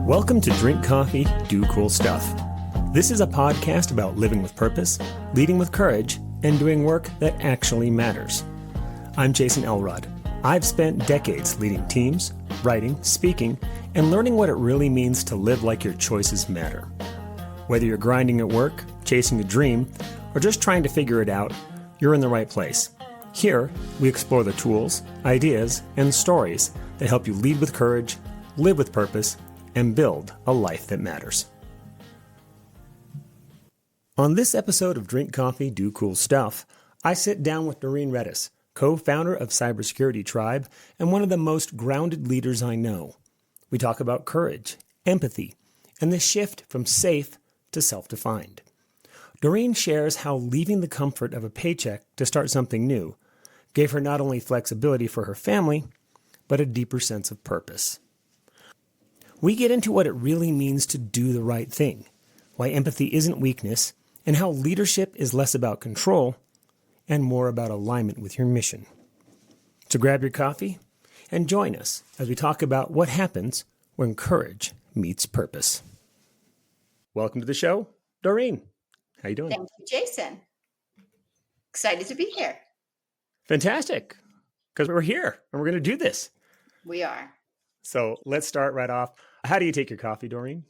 Welcome to Drink Coffee, Do Cool Stuff. This is a podcast about living with purpose, leading with courage, and doing work that actually matters. I'm Jason Elrod. I've spent decades leading teams, writing, speaking, and learning what it really means to live like your choices matter. Whether you're grinding at work, chasing a dream, or just trying to figure it out, you're in the right place. Here, we explore the tools, ideas, and stories that help you lead with courage, live with purpose, and build a life that matters. On this episode of Drink Coffee, Do Cool Stuff, I sit down with Dorene Rettas, co-founder of Cybersecurity Tribe and one of the most grounded leaders I know. We talk about courage, empathy, and the shift from safe to self-defined. Dorene shares how leaving the comfort of a paycheck to start something new gave her not only flexibility for her family, but a deeper sense of purpose. We get into what it really means to do the right thing, why empathy isn't weakness, and how leadership is less about control and more about alignment with your mission. So grab your coffee and join us as we talk about what happens when courage meets purpose. Welcome to the show, Dorene. How you doing? Thank you, Jason. Excited to be here. Fantastic, because we're here and we're going to do this. We are. So let's start right off. How do you take your coffee, Dorene?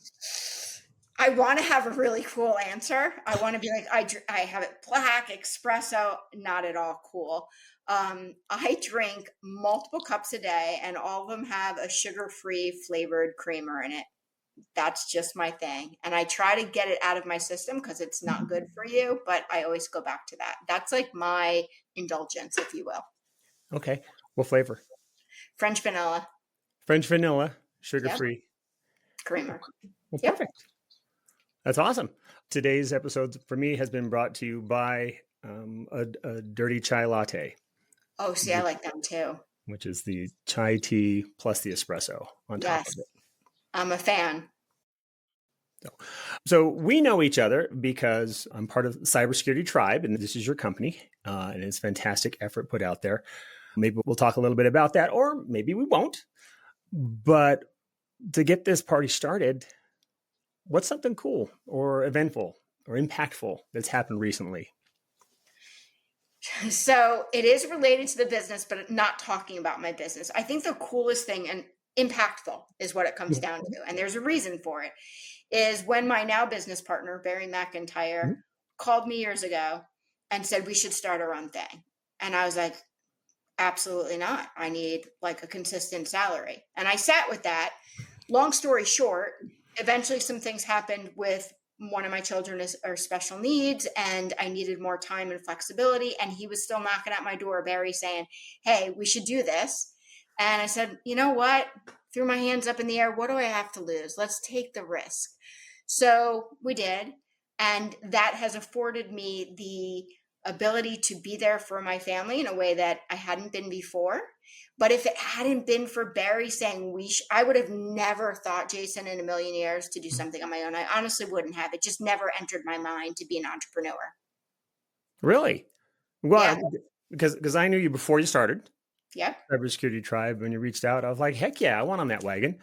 I want to have a really cool answer. I want to be like, I have it black, espresso, not at all cool. I drink multiple cups a day and all of them have a sugar-free flavored creamer in it. That's just my thing. And I try to get it out of my system because it's not good for you, but I always go back to that. That's like my indulgence, if you will. Okay. What flavor? French vanilla. French vanilla, sugar-free. Yep. Creamer. Well, Yep. perfect. That's awesome. Today's episode for me has been brought to you by a dirty chai latte. Oh, see, I like them too. Which is the chai tea plus the espresso on top of it. I'm a fan. So we know each other because I'm part of Cybersecurity Tribe, and this is your company, and it's fantastic effort put out there. Maybe we'll talk a little bit about that, or maybe we won't. But to get this party started, what's something cool or eventful or impactful that's happened recently? So it is related to the business, but not talking about my business. I think the coolest thing and impactful is what it comes down to. And there's a reason for it, is when my now business partner, Barry McIntyre, called me years ago and said, we should start our own thing. And I was like, absolutely not. I need like a consistent salary. And I sat with that. Long story short, eventually some things happened with one of my children are special needs and I needed more time and flexibility. And he was still knocking at my door, Barry, saying, hey, we should do this. And I said, you know what? Threw my hands up in the air. What do I have to lose? Let's take the risk. So we did. And that has afforded me the ability to be there for my family in a way that I hadn't been before. But if it hadn't been for Barry saying I would have never thought, Jason, in a million years to do something on my own. I honestly wouldn't have. It just never entered my mind to be an entrepreneur. Really? Well, yeah. because I knew you before you started. Yeah. Cybersecurity Tribe. When you reached out, I was like, heck yeah, I want on that wagon.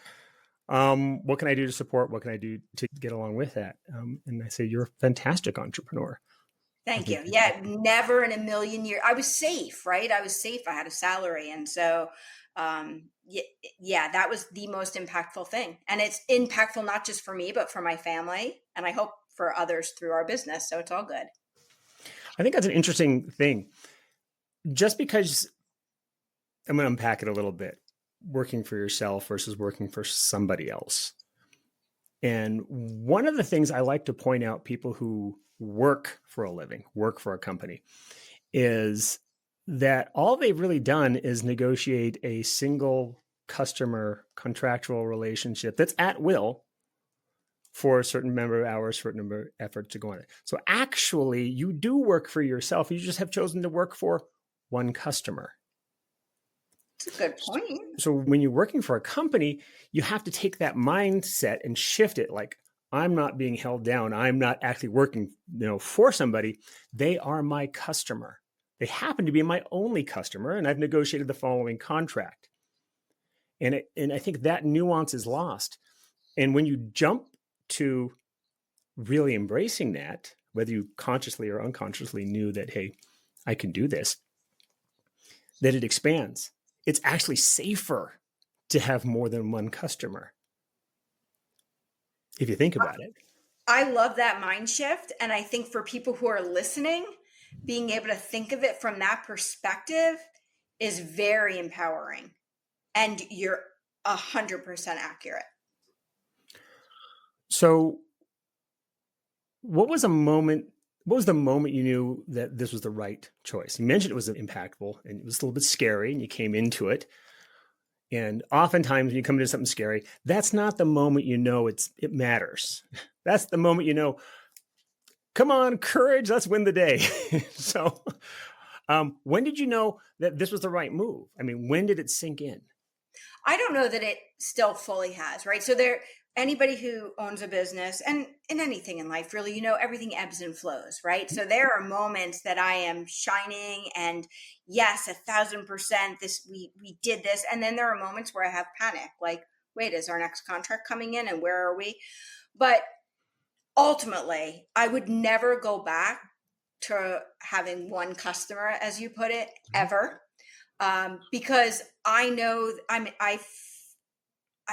What can I do to support? What can I do to get along with that? And I say, you're a fantastic entrepreneur. Thank you. Yeah. Never in a million years. I was safe, right? I was safe. I had a salary. And so, that was the most impactful thing. And it's impactful, not just for me, but for my family. And I hope for others through our business. So it's all good. I think that's an interesting thing. Just because I'm going to unpack it a little bit, working for yourself versus working for somebody else. And one of the things I like to point out, people who work for a living, work for a company, is that all they've really done is negotiate a single customer contractual relationship that's at will for a certain number of hours, certain number of effort to go on it. So actually, you do work for yourself. You just have chosen to work for one customer. That's a good point. So when you're working for a company, you have to take that mindset and shift it. Like, I'm not being held down. I'm not actually working, for somebody. They are my customer. They happen to be my only customer, and I've negotiated the following contract. And I think that nuance is lost. And when you jump to really embracing that, whether you consciously or unconsciously knew that, hey, I can do this, that it expands. It's actually safer to have more than one customer, if you think about it. I love that mind shift. And I think for people who are listening, being able to think of it from that perspective is very empowering. And you're 100% accurate. So what was the moment you knew that this was the right choice? You mentioned it was impactful and it was a little bit scary and you came into it. And oftentimes when you come into something scary, that's not the moment you know it matters. That's the moment you know, come on, courage, let's win the day. So when did you know that this was the right move? I mean, when did it sink in? I don't know that it still fully has, right? So anybody who owns a business and in anything in life, really, everything ebbs and flows, right? So there are moments that I am shining and yes, 1,000% we did this. And then there are moments where I have panic, like, wait, is our next contract coming in and where are we? But ultimately, I would never go back to having one customer, as you put it, ever. Because I know I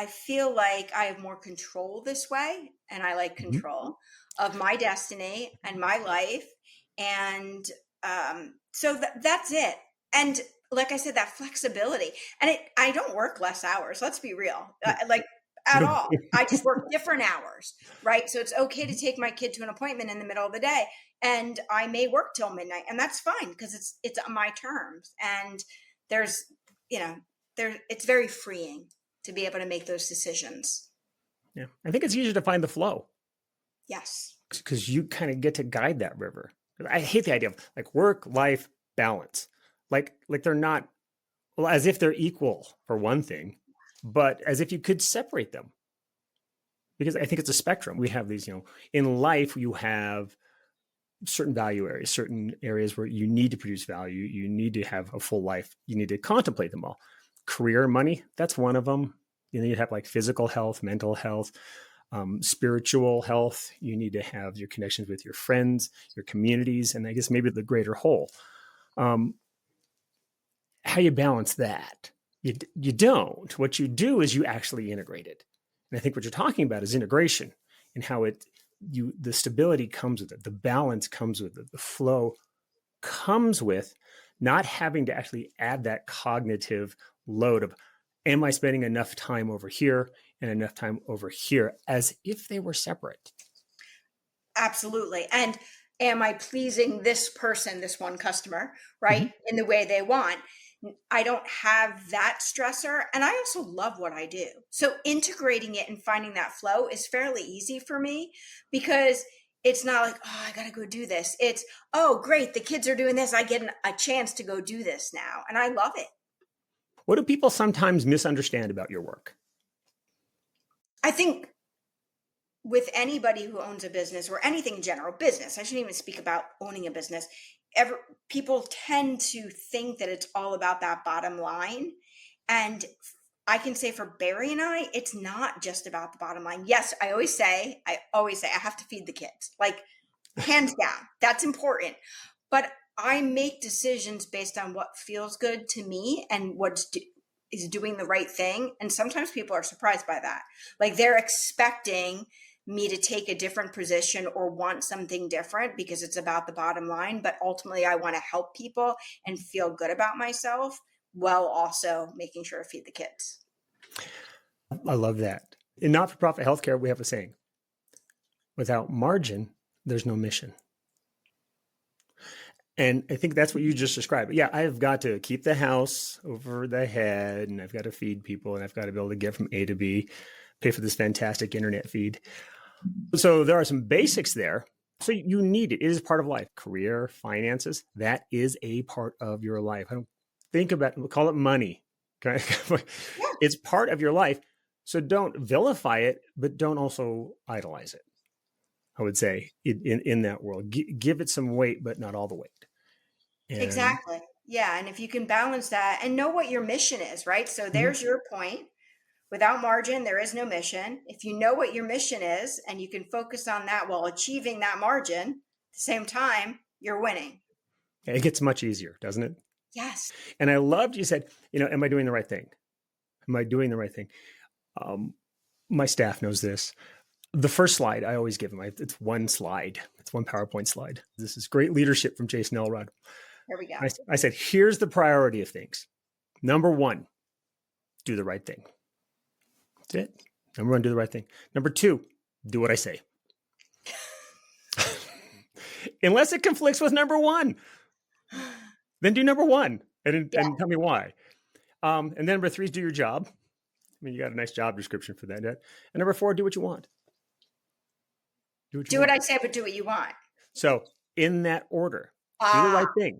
feel like I have more control this way, and I like control of my destiny and my life. And so that's it. And like I said, that flexibility, and I don't work less hours. Let's be real, like at all. I just work different hours, right? So it's okay to take my kid to an appointment in the middle of the day, and I may work till midnight, and that's fine because it's on my terms. And there's, it's very freeing to be able to make those decisions. Yeah. I think it's easier to find the flow. Yes. Because you kind of get to guide that river. I hate the idea of like work-life balance. Like they're not, well, as if they're equal for one thing, but as if you could separate them. Because I think it's a spectrum. We have these, in life, you have certain value areas, certain areas where you need to produce value. You need to have a full life. You need to contemplate them all. Career, money, that's one of them. You have like physical health, mental health, spiritual health. You need to have your connections with your friends, your communities, and I guess maybe the greater whole. How you balance that? You don't. What you do is you actually integrate it. And I think what you're talking about is integration and how the stability comes with it. The balance comes with it. The flow comes with not having to actually add that cognitive load of, am I spending enough time over here and enough time over here, as if they were separate? Absolutely. And am I pleasing this person, this one customer, right, in the way they want? I don't have that stressor. And I also love what I do. So integrating it and finding that flow is fairly easy for me because it's not like, oh, I got to go do this. It's, oh, great, the kids are doing this. I get a chance to go do this now. And I love it. What do people sometimes misunderstand about your work? I think with anybody who owns a business or anything in general, business, I shouldn't even speak about owning a business. People tend to think that it's all about that bottom line. And I can say for Barry and I, it's not just about the bottom line. Yes, I always say I have to feed the kids, like hands down. That's important. But I make decisions based on what feels good to me and is doing the right thing. And sometimes people are surprised by that. Like they're expecting me to take a different position or want something different because it's about the bottom line. But ultimately, I want to help people and feel good about myself while also making sure to feed the kids. I love that. In not-for-profit healthcare, we have a saying, without margin, there's no mission. And I think that's what you just described. Yeah, I've got to keep the house over the head, and I've got to feed people, and I've got to be able to get from A to B, pay for this fantastic internet feed. So there are some basics there. So you need it. It is part of life. Career, finances, that is a part of your life. I don't think about it, call it money. Okay? It's part of your life. So don't vilify it, but don't also idolize it. I would say in that world, give it some weight, but not all the weight. And exactly. Yeah. And if you can balance that and know what your mission is, right? So there's your point. Without margin, there is no mission. If you know what your mission is and you can focus on that while achieving that margin at the same time, you're winning. It gets much easier, doesn't it? Yes. And I loved you said, am I doing the right thing? Am I doing the right thing? My staff knows this. The first slide I always give them, it's one slide. It's one PowerPoint slide. This is great leadership from Jason Elrod. Here we go. I said, here's the priority of things. Number one, do the right thing. That's it. Number one, do the right thing. Number two, do what I say. Unless it conflicts with number one, then do number one and tell me why. And then number three is do your job. I mean, you got a nice job description for that. And number four, do what you want. Do what I say, but do what you want. So in that order, do the right thing.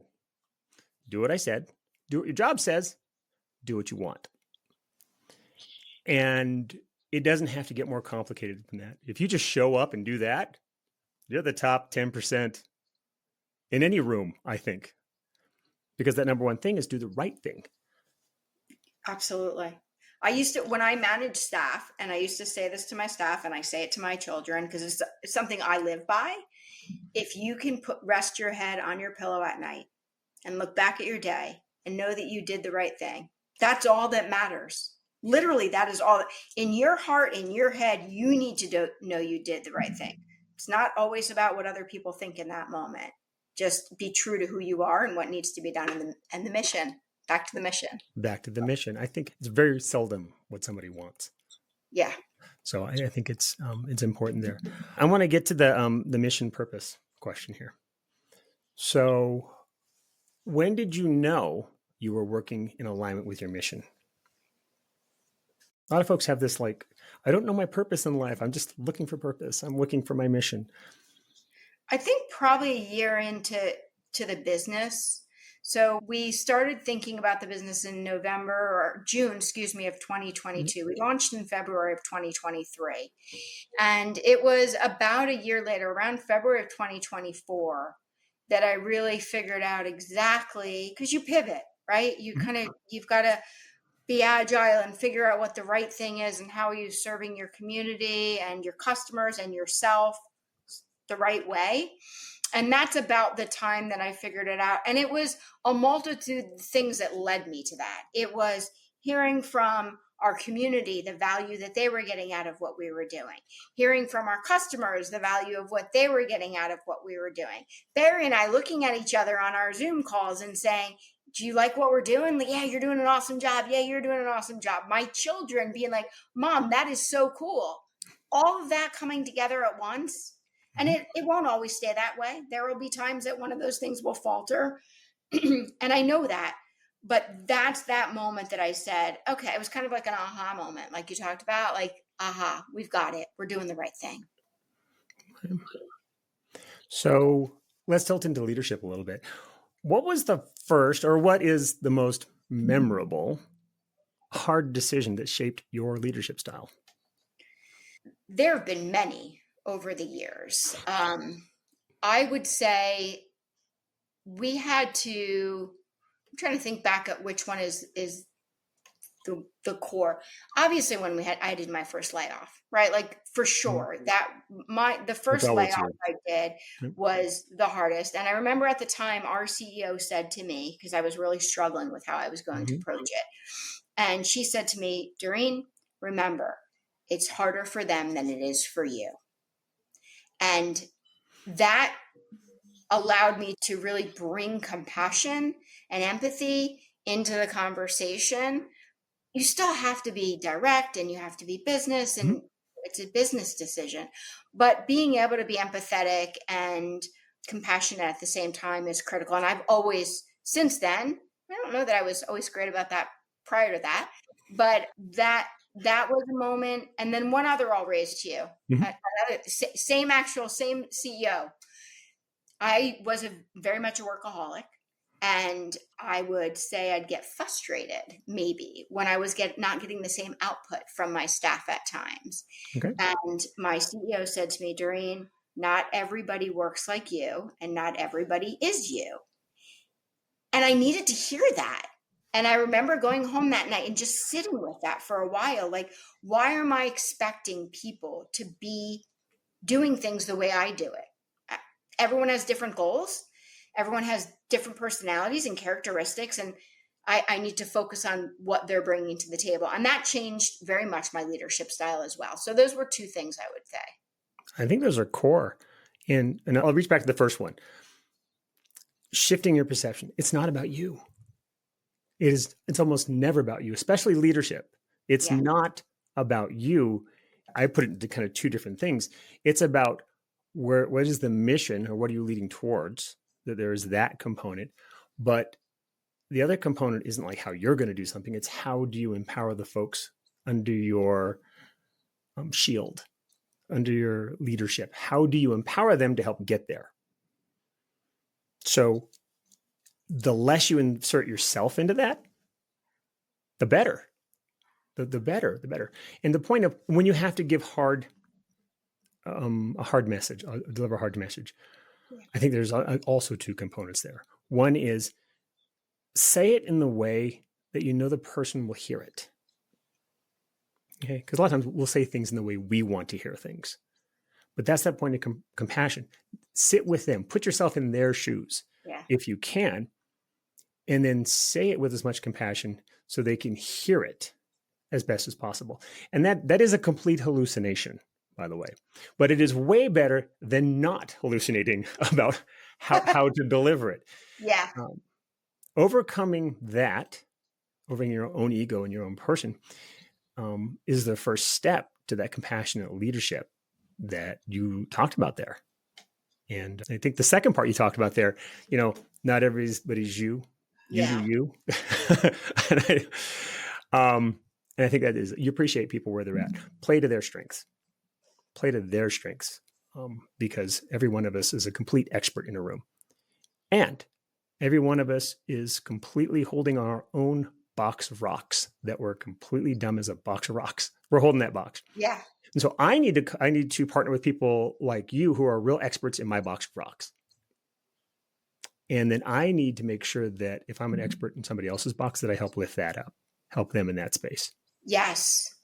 Do what I said. Do what your job says. Do what you want. And it doesn't have to get more complicated than that. If you just show up and do that, you're the top 10% in any room, I think. Because that number one thing is do the right thing. Absolutely. I used to, when I managed staff, and I used to say this to my staff and I say it to my children because it's something I live by. If you can rest your head on your pillow at night and look back at your day and know that you did the right thing, that's all that matters. Literally, that is all. In your heart, in your head, you need to know you did the right thing. It's not always about what other people think in that moment. Just be true to who you are and what needs to be done and the mission. Back to the mission. Back to the mission. I think it's very seldom what somebody wants. Yeah. So I think it's important there. I want to get to the mission purpose question here. So when did you know you were working in alignment with your mission? A lot of folks have this like, I don't know my purpose in life. I'm just looking for purpose. I'm looking for my mission. I think probably a year into the business. So we started thinking about the business in June of 2022. We launched in February of 2023. And it was about a year later, around February of 2024, that I really figured out exactly, because you pivot, right? You've got to be agile and figure out what the right thing is and how are you serving your community and your customers and yourself the right way. And that's about the time that I figured it out. And it was a multitude of things that led me to that. It was hearing from our community the value that they were getting out of what we were doing, hearing from our customers the value of what they were getting out of what we were doing. Barry and I looking at each other on our Zoom calls and saying, do you like what we're doing? Like, yeah, you're doing an awesome job. Yeah, you're doing an awesome job. My children being like, Mom, that is so cool. All of that coming together at once. And it won't always stay that way. There will be times that one of those things will falter. And I know that. But that's that moment that I said, okay, it was kind of like an aha moment, like you talked about, like, aha, we've got it. We're doing the right thing. So let's tilt into leadership a little bit. What was the first, or what is the most memorable, hard decision that shaped your leadership style? There have been many over the years. I would say we had to, I'm trying to think back at which one is the core. Obviously when I did my first layoff, right? Like for sure the first layoff I did was the hardest. And I remember at the time our CEO said to me, because I was really struggling with how I was going to approach it. And she said to me, Dorene, remember, it's harder for them than it is for you. And that allowed me to really bring compassion and empathy into the conversation. You still have to be direct and you have to be business and it's a business decision, but being able to be empathetic and compassionate at the same time is critical. And I've always, since then, I don't know that I was always great about that prior to that, but that was a moment. And then one other I'll raise to you, same CEO. I was very much a workaholic. And I would say I'd get frustrated maybe when I was not getting the same output from my staff at times. Okay. And my CEO said to me, Dorene, not everybody works like you and not everybody is you. And I needed to hear that. And I remember going home that night and just sitting with that for a while. Like, why am I expecting people to be doing things the way I do it? Everyone has different goals. Everyone has different personalities and characteristics. And I need to focus on what they're bringing to the table. And that changed very much my leadership style as well. So those were two things I would say. I think those are core. And I'll reach back to the first one. Shifting your perception. It's not about you. It's almost never about you, especially leadership. It's not about you. I put it into kind of two different things. It's about what is the mission, or what are you leading towards? That there is that component. But the other component isn't like how you're going to do something. It's how do you empower the folks under your shield, under your leadership? How do you empower them to help get there? So the less you insert yourself into that, the better. The better. And the point of when you have to give a hard message, deliver a hard message, I think there's also two components there. One is say it in the way that you know the person will hear it. Okay, because a lot of times we'll say things in the way we want to hear things, but that's that point of compassion. Sit with them, put yourself in their shoes, if you can, and then say it with as much compassion so they can hear it as best as possible. And that is a complete hallucination, by the way, but it is way better than not hallucinating about how to deliver it. Yeah. Overcoming your own ego and your own person, is the first step to that compassionate leadership that you talked about there. And I think the second part you talked about there, not everybody's you. You do you. And I think that is, you appreciate people where they're at. Play to their strengths. Because every one of us is a complete expert in a room. And every one of us is completely holding our own box of rocks that we're completely dumb as a box of rocks. We're holding that box. Yeah. And so I need to partner with people like you who are real experts in my box of rocks. And then I need to make sure that if I'm an expert in somebody else's box, that I help lift that up, help them in that space. Yes.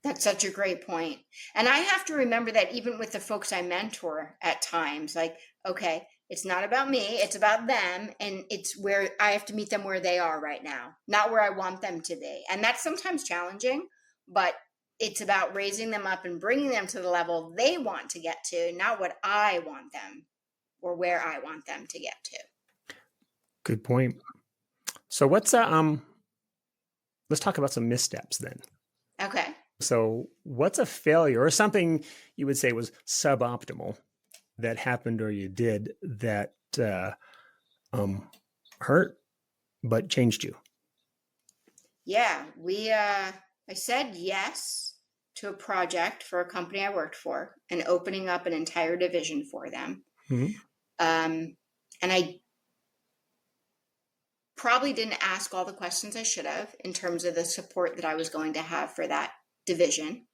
That's such a great point. And I have to remember that even with the folks I mentor at times, like, okay, it's not about me, it's about them. And it's where I have to meet them where they are right now, not where I want them to be. And that's sometimes challenging, but it's about raising them up and bringing them to the level they want to get to, not what I want them or where I want them to get to. Good point. So let's talk about some missteps then. Okay. So what's a failure or something you would say was suboptimal that happened or you did that hurt but changed you? Yeah, I said yes to a project for a company I worked for and opening up an entire division for them. Mm-hmm. And I probably didn't ask all the questions I should have in terms of the support that I was going to have for that division.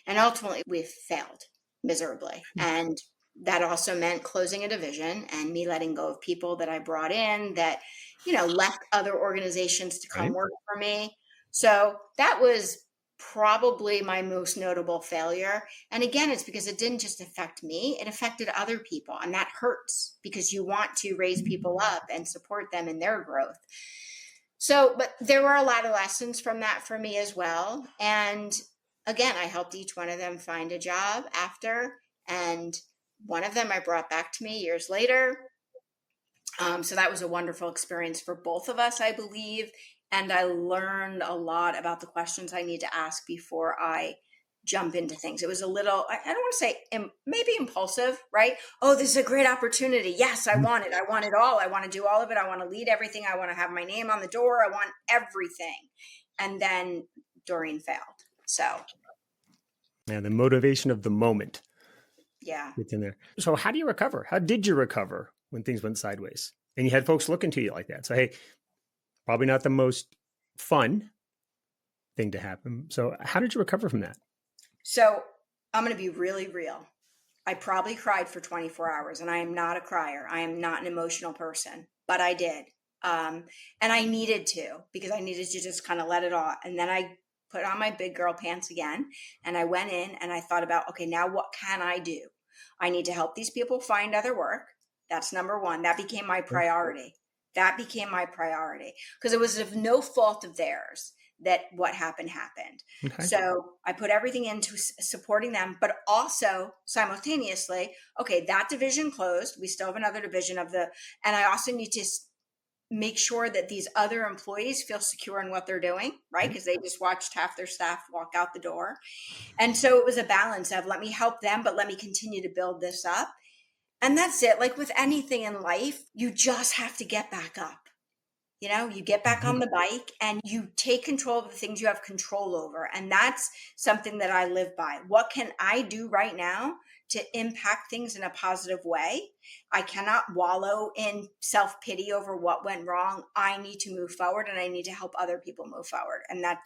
And ultimately, we failed miserably. And that also meant closing a division and me letting go of people that I brought in that, left other organizations to come work for me. So that was probably my most notable failure. And again, it's because it didn't just affect me, it affected other people. And that hurts because you want to raise people up and support them in their growth. So, but there were a lot of lessons from that for me as well. And again, I helped each one of them find a job after, and one of them I brought back to me years later. So that was a wonderful experience for both of us, I believe. And I learned a lot about the questions I need to ask before I jump into things. It was a little, I don't want to say maybe impulsive, right? Oh, this is a great opportunity. Yes, I want it. I want it all. I want to do all of it. I want to lead everything. I want to have my name on the door. I want everything. And then Dorene failed. So. Yeah, the motivation of the moment. Yeah. It's in there. So how do you recover? How did you recover when things went sideways? And you had folks looking to you like that. So, hey, probably not the most fun thing to happen. So how did you recover from that? So I'm going to be really real. I probably cried for 24 hours and I am not a crier. I am not an emotional person, but I did. And I needed to, because I needed to just kind of let it all. And then I put on my big girl pants again, and I went in and I thought about, okay, now what can I do? I need to help these people find other work. That's number one. That became my priority. That became my priority, because it was of no fault of theirs that what happened. Okay. So I put everything into supporting them, but also simultaneously, okay, that division closed. We still have another division and I also need to make sure that these other employees feel secure in what they're doing, right? Because they just watched half their staff walk out the door. And so it was a balance of, let me help them, but let me continue to build this up. And that's it. Like with anything in life, you just have to get back up. You get back on the bike and you take control of the things you have control over. And that's something that I live by. What can I do right now to impact things in a positive way? I cannot wallow in self-pity over what went wrong. I need to move forward, and I need to help other people move forward. And I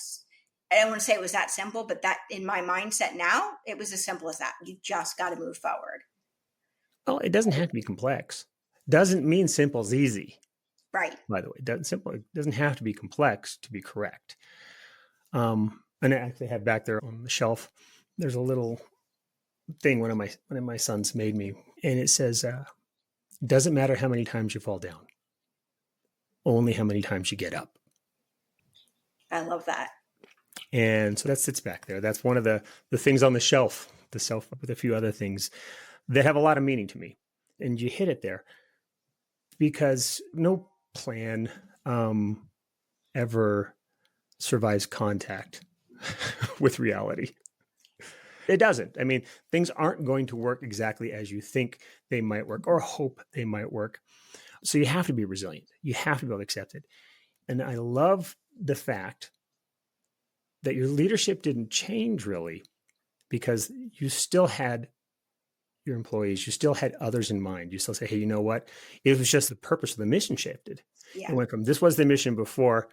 don't want to say it was that simple, but that in my mindset now, it was as simple as that. You just got to move forward. Well, it doesn't have to be complex. Doesn't mean simple is easy. Right. By the way, it doesn't have to be complex to be correct. And I actually have back there on the shelf, there's a little thing one of my sons made me, and it says, doesn't matter how many times you fall down, only how many times you get up. I love that. And so that sits back there. That's one of the things on the shelf with a few other things that have a lot of meaning to me. And you hit it there, because no plan ever survives contact with reality. It doesn't. I mean, things aren't going to work exactly as you think they might work or hope they might work. So you have to be resilient. You have to be able to accept it. And I love the fact that your leadership didn't change really, because you still had your employees, you still had others in mind. You still say, hey, you know what? It was just the purpose of the mission shifted. Yeah. It went from, this was the mission before,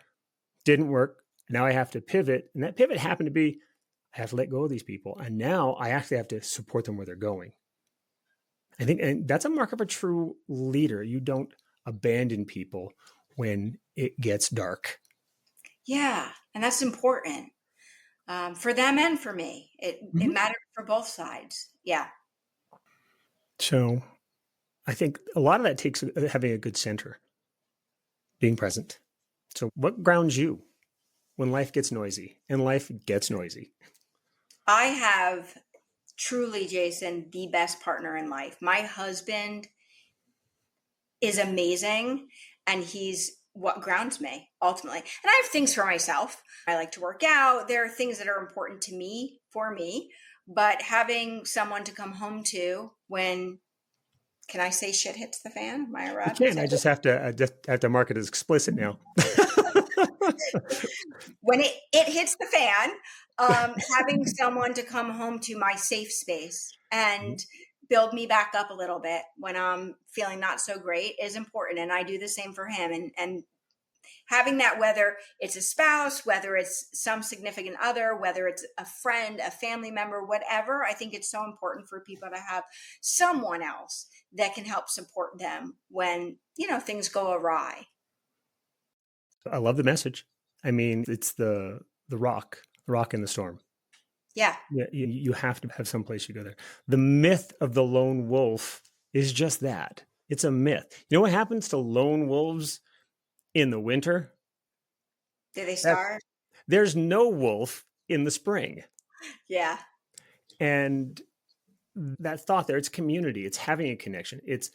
didn't work. Now I have to pivot. And that pivot happened to be, I have to let go of these people. And now I actually have to support them where they're going. I think, and that's a mark of a true leader. You don't abandon people when it gets dark. Yeah. And that's important for them and for me. It mattered for both sides. Yeah. So I think a lot of that takes having a good center, being present. So what grounds you when life gets noisy? And life gets noisy. I have truly, Jason, the best partner in life. My husband is amazing, and he's what grounds me ultimately. And I have things for myself. I like to work out. There are things that are important to me, but having someone to come home to when, can I say shit hits the fan? Am I allowed? You can. I just have to mark it as explicit now. When it hits the fan, having someone to come home to my safe space and build me back up a little bit when I'm feeling not so great is important. And I do the same for him. And having that, whether it's a spouse, whether it's some significant other, whether it's a friend, a family member, whatever, I think it's so important for people to have someone else that can help support them when, things go awry. I love the message. I mean, it's the rock in the storm. Yeah. Yeah. You have to have someplace you go there. The myth of the lone wolf is just that. It's a myth. You know what happens to lone wolves in the winter? Do they starve? There's no wolf in the spring. Yeah. And that thought there, it's community. It's having a connection. It's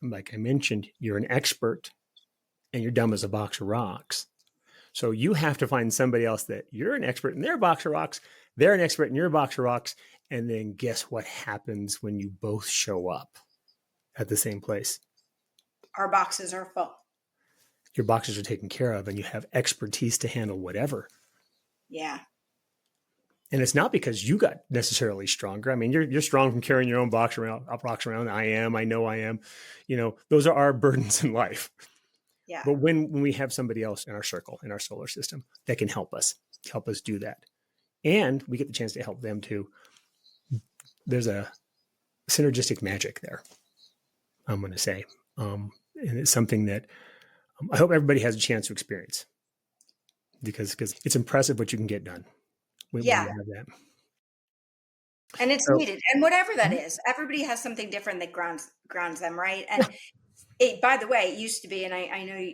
like I mentioned, you're an expert and you're dumb as a box of rocks. So you have to find somebody else that you're an expert in their box of rocks. They're an expert in your box of rocks. And then guess what happens when you both show up at the same place? Our boxes are full. Your boxes are taken care of and you have expertise to handle whatever. Yeah. And it's not because you got necessarily stronger. I mean, you're strong from carrying your own box around. I know I am. Those are our burdens in life. Yeah. But when we have somebody else in our circle, in our solar system, that can help us do that. And we get the chance to help them too. There's a synergistic magic there, I'm going to say. And it's something that I hope everybody has a chance to experience because it's impressive what you can get done when you Yeah. have that. And it's So, needed. And whatever that is, everybody has something different that grounds them, right? And by the way, it used to be, and I know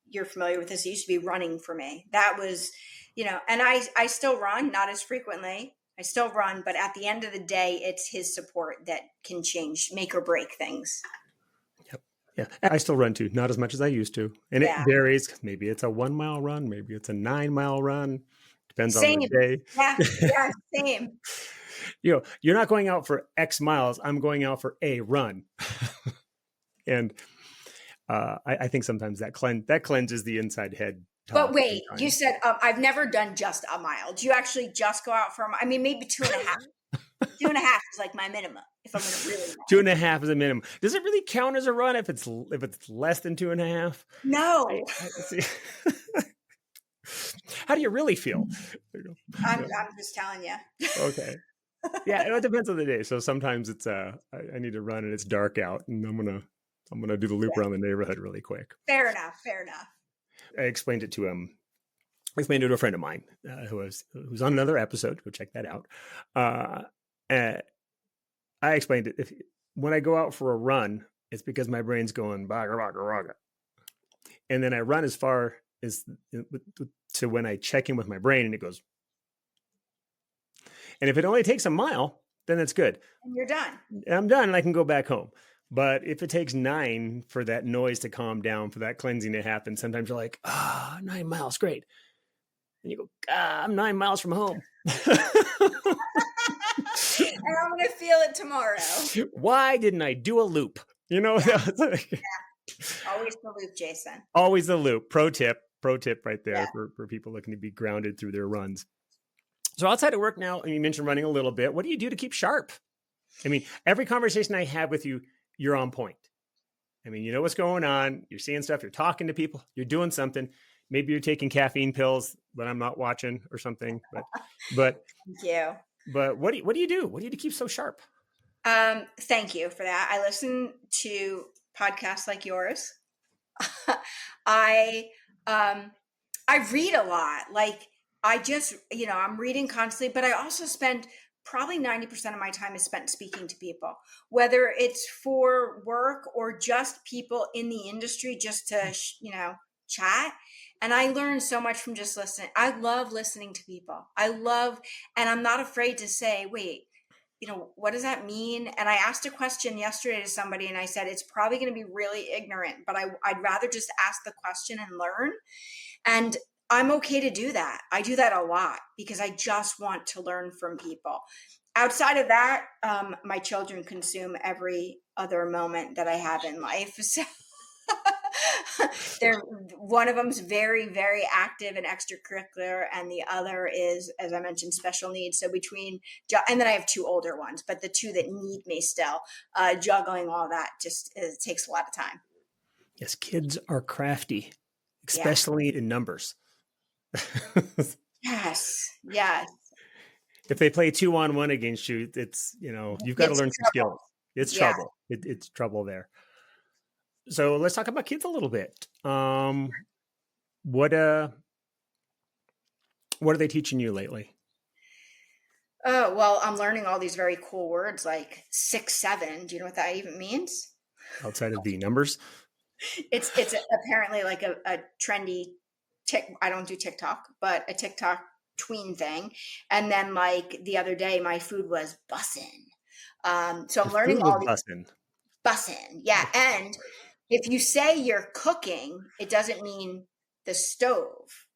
you're familiar with this, it used to be running for me. That was, and I still run, not as frequently. I still run, but at the end of the day, it's his support that can make or break things. yeah, I still run too, not as much as I used to. And it Yeah. varies. Maybe it's a 1 mile run. Maybe it's a 9 mile run. Depends on Same. the day. Yeah, same. You're not going out for X miles. I'm going out for a run. And I think sometimes that cleanses the inside head. But wait, you said I've never done just a mile. Do you actually just go out for a mile? I mean, maybe 2.5. 2.5 is like my minimum if I'm going to really run. 2.5 is a minimum. Does it really count as a run if it's less than 2.5? No. How do you really feel? I'm just telling you. Okay. Yeah, it depends on the day. So sometimes it's I need to run and it's dark out, and I'm gonna do the loop around the neighborhood really quick. Fair enough. I explained it to a friend of mine who's on another episode. Go check that out. I explained it. When I go out for a run, it's because my brain's going baga baga baga, and then I run as far as to when I check in with my brain, and it goes. And if it only takes a mile, then that's good. And you're done. I'm done, and I can go back home. But if it takes 9 for that noise to calm down, for that cleansing to happen, sometimes you're like, 9 miles, great. And you go, I'm 9 miles from home. And I'm going to feel it tomorrow. Why didn't I do a loop? Yeah. Always the loop, Jason. Always the loop. Pro tip right there for people looking to be grounded through their runs. So outside of work now, and you mentioned running a little bit, what do you do to keep sharp? I mean, every conversation I have with you, you're on point. I mean, you know what's going on. You're seeing stuff. You're talking to people. You're doing something. Maybe you're taking caffeine pills when I'm not watching or something. But thank you. But what do you do? What do you do to keep so sharp? Thank you for that. I listen to podcasts like yours. I read a lot. Like I just, I'm reading constantly, but I also spend probably 90% of my time is spent speaking to people, whether it's for work or just people in the industry, just to, chat. And I learn so much from just listening. I love listening to people. And I'm not afraid to say, wait, what does that mean? And I asked a question yesterday to somebody and I said, it's probably going to be really ignorant, but I'd rather just ask the question and learn. And I'm okay to do that. I do that a lot because I just want to learn from people. Outside of that, my children consume every other moment that I have in life. So one of them's very, very active and extracurricular, and the other is, as I mentioned, special needs. So and then I have 2 older ones, but the 2 that need me still, juggling all that it takes a lot of time. Yes, kids are crafty, especially in numbers. Yes. If they play 2-on-1 against you, it's you've got to learn some skills. It's trouble. It's trouble there. So let's talk about kids a little bit. What are they teaching you lately? Oh, well, I'm learning all these very cool words like 6, 7. Do you know what that even means? Outside of the numbers? It's apparently like a trendy I don't do TikTok, but a TikTok tween thing. And then like the other day, my food was bussin'. So I'm learning all these bussin'. Yeah. And if you say you're cooking, it doesn't mean the stove.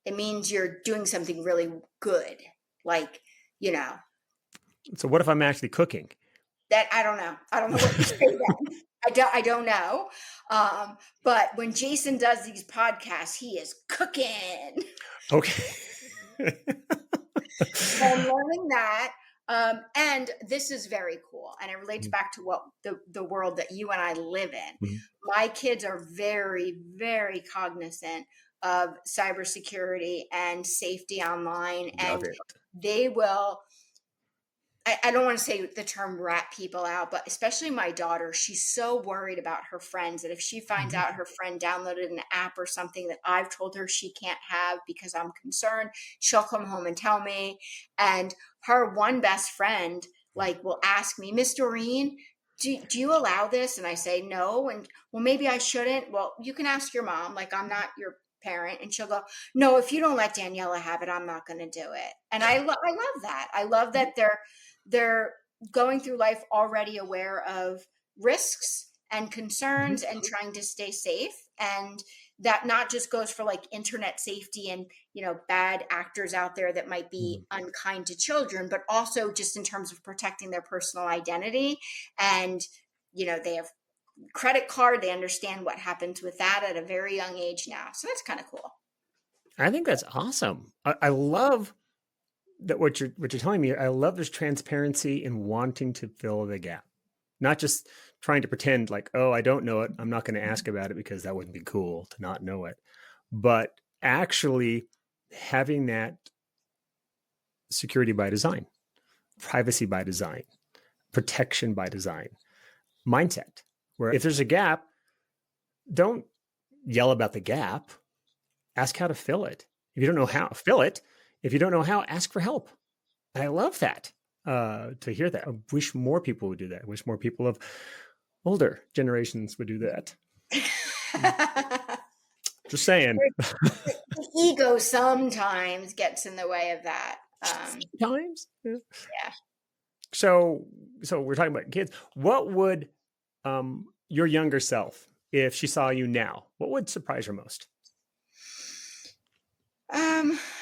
It means you're doing something really good. Like, So what if I'm actually cooking? That I don't know. I don't know what to say then. I don't know. But when Jason does these podcasts, he is cooking. Okay. So I'm learning that. And this is very cool. And it relates back to what the world that you and I live in. Mm-hmm. My kids are very, very cognizant of cybersecurity and safety online. And they will, I don't want to say the term rat people out, but especially my daughter, she's so worried about her friends that if she finds out her friend downloaded an app or something that I've told her she can't have because I'm concerned, she'll come home and tell me. And her one best friend like will ask me, Miss Dorene, do you allow this? And I say no. And well, maybe I shouldn't. Well, you can ask your mom. Like, I'm not your parent. And she'll go, no, if you don't let Daniela have it, I'm not going to do it. And I love that. I love that they're going through life already aware of risks and concerns and trying to stay safe. And that not just goes for like internet safety and, bad actors out there that might be unkind to children, but also just in terms of protecting their personal identity. And, they have credit card. They understand what happens with that at a very young age now. So that's kind of cool. I think that's awesome. I love that what you're telling me. I love this transparency in wanting to fill the gap, not just trying to pretend like, oh, I don't know it, I'm not going to ask about it because that wouldn't be cool to not know it, but actually having that security by design, privacy by design, protection by design mindset, where if there's a gap, don't yell about the gap, ask how to fill it. If you don't know how, fill it. If you don't know how, ask for help. I love that, to hear that. I wish more people would do that. I wish more people of older generations would do that. Just saying. The ego sometimes gets in the way of that. Sometimes. Yeah. So we're talking about kids. What would your younger self, if she saw you now, what would surprise her most?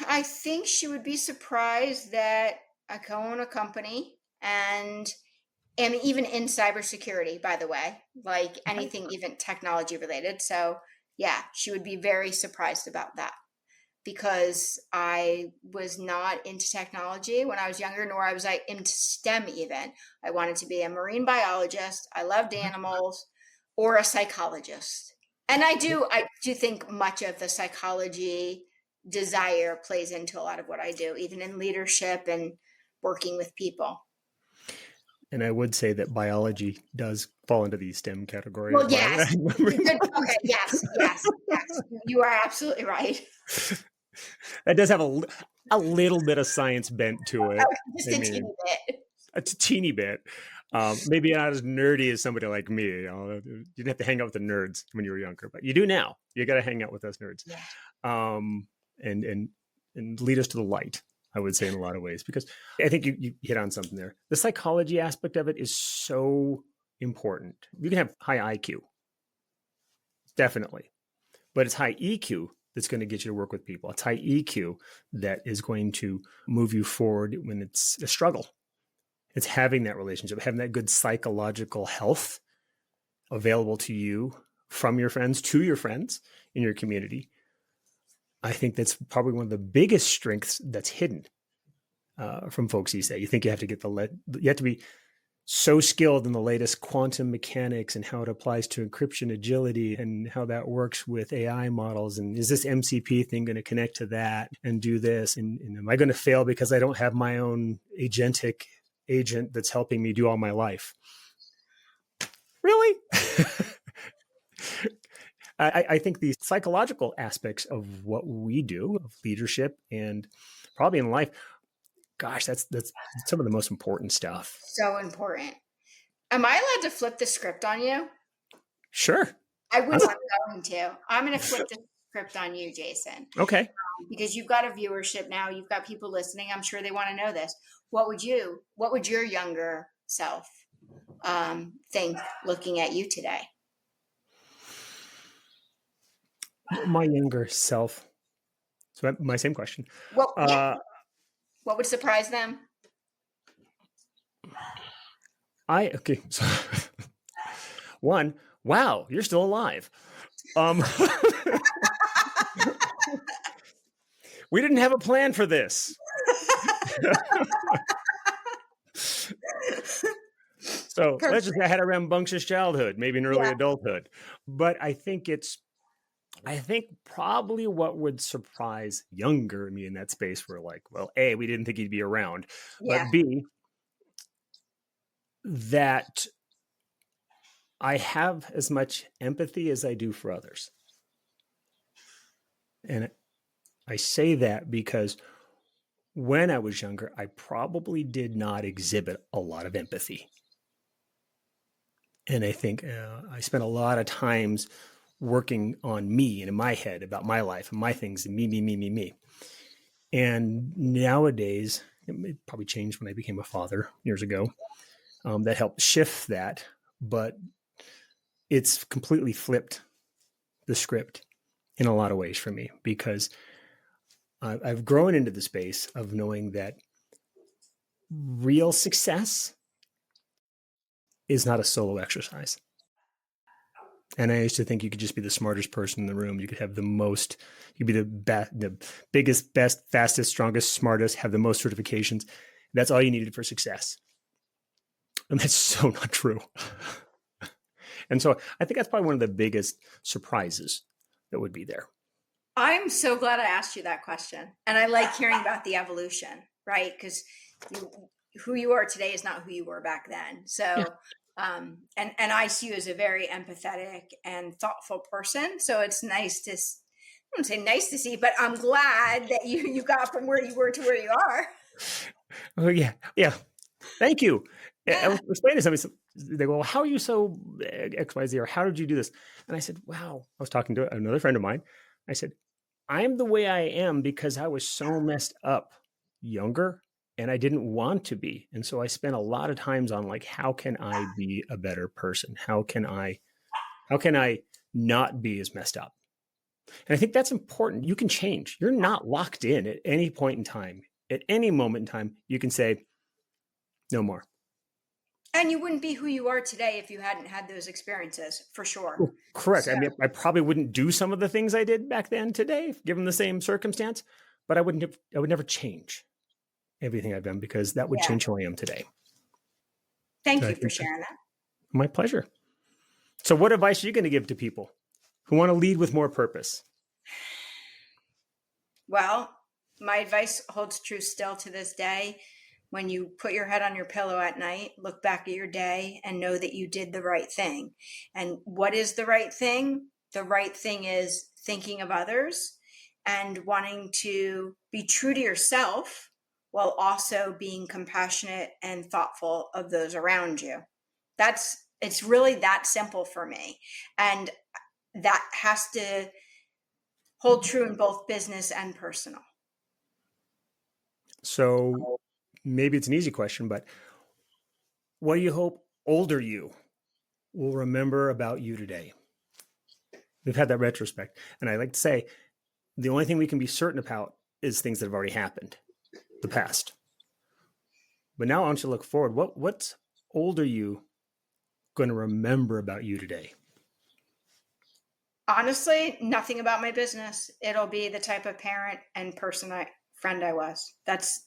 I think she would be surprised that I co-own a company and am even in cybersecurity, by the way, like anything, even technology related. So yeah, she would be very surprised about that because I was not into technology when I was younger, nor was I into STEM even. I wanted to be a marine biologist. I loved animals, or a psychologist. And I do think much of the psychology desire plays into a lot of what I do, even in leadership and working with people. And I would say that biology does fall into these STEM categories. Well, yes. Okay. Yes. You are absolutely right. That does have a little bit of science bent to it. Just a teeny bit. A teeny bit. Maybe not as nerdy as somebody like me. You didn't have to hang out with the nerds when you were younger, but you do now. You got to hang out with us nerds, and lead us to the light. I would say in a lot of ways, because I think you hit on something there. The psychology aspect of it is so important. You can have high IQ, definitely, but it's high EQ that's going to get you to work with people. It's high EQ that is going to move you forward when it's a struggle. It's having that relationship, having that good psychological health available to you from your friends, to your friends in your community. I think that's probably one of the biggest strengths that's hidden from folks these days. You think you have to you have to be so skilled in the latest quantum mechanics and how it applies to encryption agility and how that works with AI models. And is this MCP thing going to connect to that and do this? And am I going to fail because I don't have my own agentic agent that's helping me do all my life? Really? I think the psychological aspects of what we do, of leadership and probably in life, gosh, that's some of the most important stuff. So important. Am I allowed to flip the script on you? Sure. I was not going to. I'm going to flip the script on you, Jason. Okay. Because you've got a viewership now. You've got people listening. I'm sure they want to know this. What would your younger self think looking at you today? My younger self. So my same question. Well, what would surprise them? Okay. So, one, wow, you're still alive. We didn't have a plan for this. So let's just, I had a rambunctious childhood, maybe an early adulthood. But I think probably what would surprise younger me in that space were like, well, A, we didn't think he'd be around. But B, that I have as much empathy as I do for others. And I say that because when I was younger, I probably did not exhibit a lot of empathy. And I think I spent a lot of times working on me and in my head about my life and my things and me. And nowadays, it probably changed when I became a father years ago. That helped shift that, but it's completely flipped the script in a lot of ways for me, because I've grown into the space of knowing that real success is not a solo exercise. And I used to think you could just be the smartest person in the room. You could have the most, you'd be the biggest, best, fastest, strongest, smartest, have the most certifications. That's all you needed for success. And that's so not true. And so I think that's probably one of the biggest surprises that would be there. I'm so glad I asked you that question. And I like hearing about the evolution, right? Because who you are today is not who you were back then. So, yeah. And I see you as a very empathetic and thoughtful person. So it's nice to, I wouldn't say nice to see, but I'm glad that you got from where you were to where you are. Oh, yeah. Yeah. Thank you. Yeah. I was explaining to somebody, they go, well, how are you so XYZ, or how did you do this? And I said, wow, I was talking to another friend of mine. I said, I'm the way I am because I was so messed up younger and I didn't want to be. And so I spent a lot of times on like, how can I be a better person? How can I not be as messed up? And I think that's important. You can change. You're not locked in at any point in time. At any moment in time, you can say, no more. And you wouldn't be who you are today if you hadn't had those experiences, for sure. Oh, correct. So, I mean, I probably wouldn't do some of the things I did back then today, given the same circumstance, but I would never change everything I've done, because that would change who I am today. Thank you for sharing that. My pleasure. So what advice are you going to give to people who want to lead with more purpose? Well, my advice holds true still to this day. When you put your head on your pillow at night, look back at your day and know that you did the right thing. And what is the right thing? The right thing is thinking of others and wanting to be true to yourself while also being compassionate and thoughtful of those around you. It's really that simple for me. And that has to hold true in both business and personal. So maybe it's an easy question, but what do you hope older you will remember about you today? We've had that retrospect. And I like to say, the only thing we can be certain about is things that have already happened, the past. But now I want you to look forward. What's older you going to remember about you today? Honestly, nothing about my business. It'll be the type of parent and friend I was. That's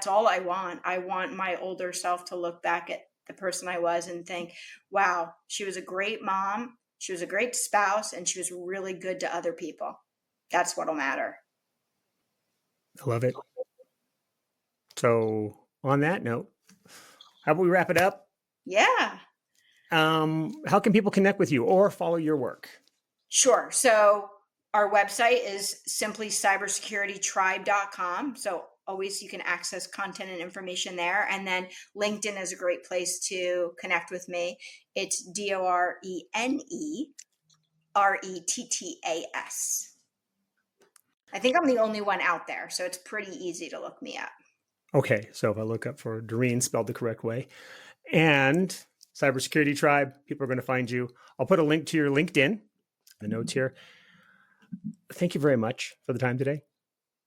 all I want. I want my older self to look back at the person I was and think, wow, she was a great mom. She was a great spouse, and she was really good to other people. That's what'll matter. I love it. So on that note, how about we wrap it up? Yeah. How can people connect with you or follow your work? Sure. So our website is simply cybersecuritytribe.com. So always you can access content and information there. And then LinkedIn is a great place to connect with me. It's DoreneRettas. I think I'm the only one out there, so it's pretty easy to look me up. Okay. So if I look up for Dorene spelled the correct way and Cybersecurity Tribe, people are going to find you. I'll put a link to your LinkedIn, the notes here. Thank you very much for the time today.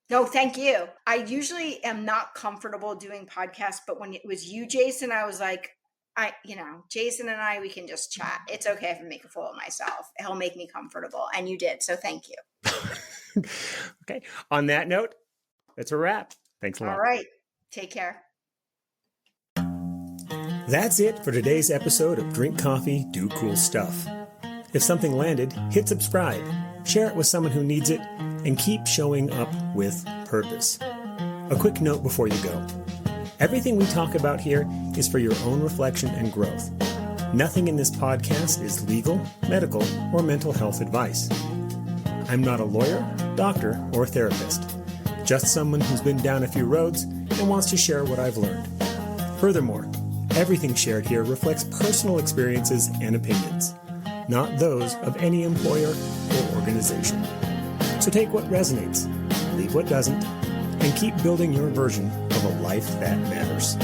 No, thank you. I usually am not comfortable doing podcasts, but when it was you, Jason, I was like, Jason and I, we can just chat. It's okay if I make a fool of myself. He'll make me comfortable. And you did. So thank you. Okay. On that note, that's a wrap. Thanks a lot. All right. Take care. That's it for today's episode of Drink Coffee, Do Cool Stuff. If something landed, hit subscribe, share it with someone who needs it, and keep showing up with purpose. A quick note before you go. Everything we talk about here is for your own reflection and growth. Nothing in this podcast is legal, medical, or mental health advice. I'm not a lawyer, doctor, or therapist. Just someone who's been down a few roads and wants to share what I've learned. Furthermore, everything shared here reflects personal experiences and opinions, not those of any employer or organization. So take what resonates, leave what doesn't, and keep building your version of a life that matters.